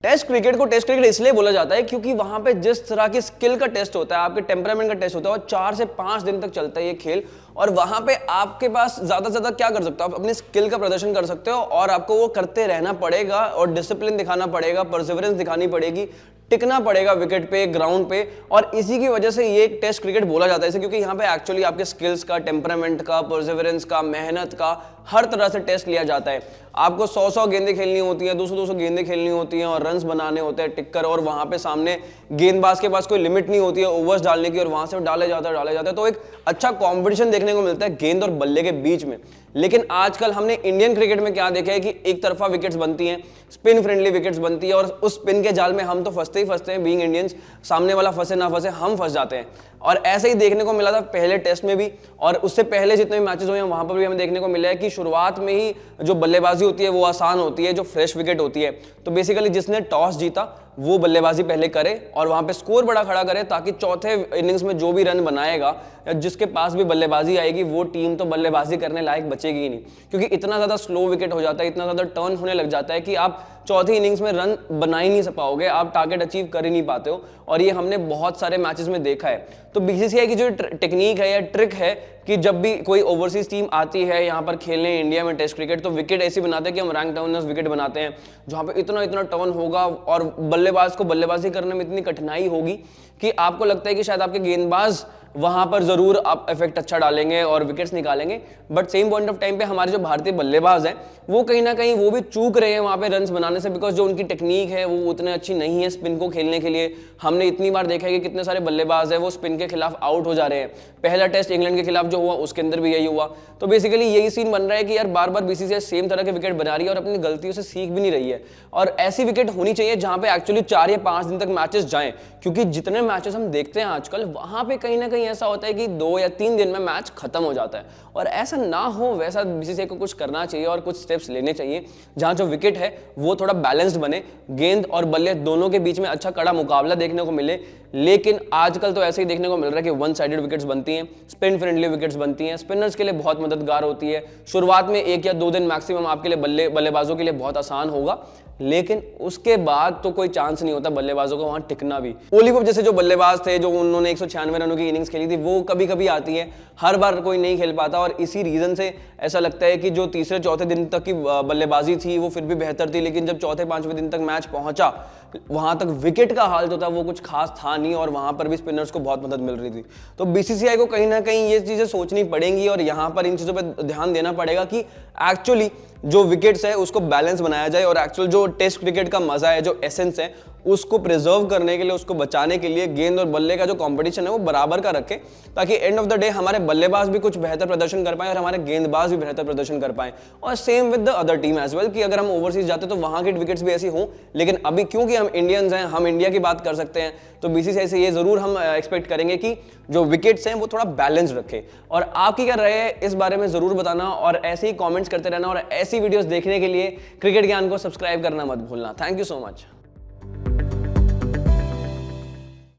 Test cricket को test cricket इसलिए बोला जाता है क्योंकि वहां पे जिस तरह की स्किल का टेस्ट होता है, आपके टेम्परामेंट का टेस्ट होता है, और 4 से 5 दिन तक चलता है ये खेल। और वहां पे आपके पास ज्यादा से ज्यादा क्या कर सकते हो, आप अपनी स्किल का प्रदर्शन कर सकते हो और आपको वो करते रहना पड़ेगा और डिसिप्लिन दिखाना पड़ेगा, परसिवरेंस दिखानी पड़ेगी, टिकना पड़ेगा विकेट पे, ग्राउंड पे। और इसी की वजह से ये टेस्ट क्रिकेट बोला जाता है क्योंकि यहाँ पे एक्चुअली आपके स्किल्स का, टेम्परामेंट का, परसिवरेंस का, मेहनत का, हर तरह से टेस्ट लिया जाता है। आपको 100-100 गेंदें खेलनी होती हैं, 200-200 गेंदें खेलनी होती हैं और रन्स बनाने होते हैं टिक कर, और वहां पे सामने गेंदबाज के पास कोई लिमिट नहीं होती है ओवर्स डालने की, और वहां से डाले जाता है। तो एक अच्छा कॉम्पिटिशन देखने को मिलता है गेंद और बल्ले के बीच में। लेकिन आजकल हमने इंडियन क्रिकेट में क्या देखा है कि एक तरफा विकेट्स बनती हैं, स्पिन फ्रेंडली विकेट्स बनती है, और उस स्पिन के जाल में हम तो फंसते ही फंसते हैं, बीइंग इंडियंस। सामने वाला फंसे ना फंसे, हम फंस जाते हैं। और ऐसे ही देखने को मिला था पहले टेस्ट में भी, और उससे पहले जितने भी मैचेस हुए हैं वहां पर भी हमें देखने को मिला है कि शुरुआत में ही जो बल्लेबाजी होती है वो आसान होती है, जो फ्रेश विकेट होती है। तो बेसिकली जिसने टॉस जीता वो बल्लेबाजी पहले करे और वहां पे स्कोर बड़ा खड़ा करे, ताकि चौथे इनिंग्स में जो भी रन बनाएगा या जिसके पास भी बल्लेबाजी आएगी वो टीम तो बल्लेबाजी करने लायक बचेगी ही नहीं, क्योंकि इतना ज्यादा स्लो विकेट हो जाता है, इतना ज्यादा टर्न होने लग जाता है कि आप चौथी इनिंग्स में रन बना ही नहीं पाओगे, आप टारगेट अचीव कर ही नहीं पाते हो। और ये हमने बहुत सारे मैचेस में देखा है। तो बीसीसीआई की जो टेक्निक है या ट्रिक है कि जब भी कोई ओवरसीज टीम आती है यहाँ पर खेलने इंडिया में टेस्ट क्रिकेट, तो विकेट ऐसी बनाते हैं कि हम रैंक टर्नर्स विकेट बनाते हैं जहाँ पे इतना इतना टर्न होगा और बल्लेबाज को बल्लेबाजी करने में इतनी कठिनाई होगी कि आपको लगता है कि शायद आपके गेंदबाज वहां पर जरूर आप इफेक्ट अच्छा डालेंगे और विकेट्स निकालेंगे, but same point of time पे हमारे जो भारतीय बल्लेबाज हैं वो कहीं ना कहीं वो भी चूक रहे हैं वहां पे रन्स बनाने से, बिकॉज जो उनकी टेक्निक है वो उतनी अच्छी नहीं है स्पिन को खेलने के लिए। हमने इतनी बार देखा है कि कितने सारे बल्लेबाज हैं वो स्पिन के खिलाफ आउट हो जा रहे हैं। पहला टेस्ट इंग्लैंड के खिलाफ जो हुआ उसके अंदर भी यही हुआ। तो बेसिकली यही सीन बन रहा है कि यार बार बार बीसीसीआई सेम तरह के विकेट बना रही है और अपनी गलतियों से सीख भी नहीं रही है। और ऐसी विकेट होनी चाहिए जहां पे एक्चुअली 4 या 5 दिन तक मैचेस जाएं, क्योंकि जितने मैचेस हम देखते हैं आजकल वहां पे कहीं ना कहीं ऐसा होता है कि 2 या 3 दिन में मैच खत्म हो जाता है। और ऐसा ना हो, वैसा बीसीसीआई को कुछ करना चाहिए और कुछ स्टेप्स लेने चाहिए जहां जो विकेट है वो थोड़ा बैलेंस्ड बने, गेंद और बल्ले दोनों के बीच में अच्छा कड़ा मुकाबला देखने को मिले। लेकिन आजकल तो ऐसे ही देखने को मिल रहा है कि वन साइडेड विकेट्स बनती हैं, स्पिन फ्रेंडली विकेट्स बनती हैं, स्पिनर्स के लिए बहुत मददगार होती है। शुरुआत में 1 या 2 दिन मैक्सिमम आपके लिए बल्लेबाजों के लिए बहुत आसान होगा, लेकिन उसके बाद तो कोई चांस नहीं होता बल्लेबाजों को वहां टिकना भी। ओली पोप जैसे जो बल्लेबाज थे, जो उन्होंने 196 रनों की इनिंग्स खेली थी, वो कभी कभी आती है, हर बार कोई नहीं खेल पाता। और इसी रीजन से ऐसा लगता है कि जो तीसरे चौथे दिन तक की बल्लेबाजी थी वो फिर भी बेहतर थी, लेकिन जब चौथे 5वें दिन तक मैच पहुंचा वहां तक विकेट का हाल जो था वो कुछ खास था नहीं, और वहां पर भी स्पिनर्स को बहुत मदद मिल रही थी। तो बीसीसीआई को कहीं ना कहीं ये चीजें सोचनी पड़ेंगी और यहां पर इन चीजों पर ध्यान देना पड़ेगा कि एक्चुअली जो विकेट्स है उसको बैलेंस बनाया जाए, और एक्चुअल जो टेस्ट क्रिकेट का मजा है, जो एसेंस है, उसको प्रिजर्व करने के लिए, उसको बचाने के लिए गेंद और बल्ले का जो कंपटीशन है वो बराबर का रखें, ताकि एंड ऑफ द डे हमारे बल्लेबाज भी कुछ बेहतर प्रदर्शन कर पाए और हमारे गेंदबाज भी बेहतर प्रदर्शन कर पाए। और same with the other team as well, कि अगर हम ओवरसीज जाते तो वहां की विकेट्स भी ऐसी हों। लेकिन अभी क्योंकि हम इंडियंस हैं, हम इंडिया की बात कर सकते हैं, तो बीसीसीआई से ये जरूर हम एक्सपेक्ट करेंगे कि जो विकेट्स हैं वो थोड़ा बैलेंस रखे। और आपकी क्या राय है इस बारे में जरूर बताना, और ऐसे ही कॉमेंट्स करते रहना, और ऐसी वीडियोस देखने के लिए क्रिकेट ज्ञान को सब्सक्राइब करना मत भूलना। Thank you so much.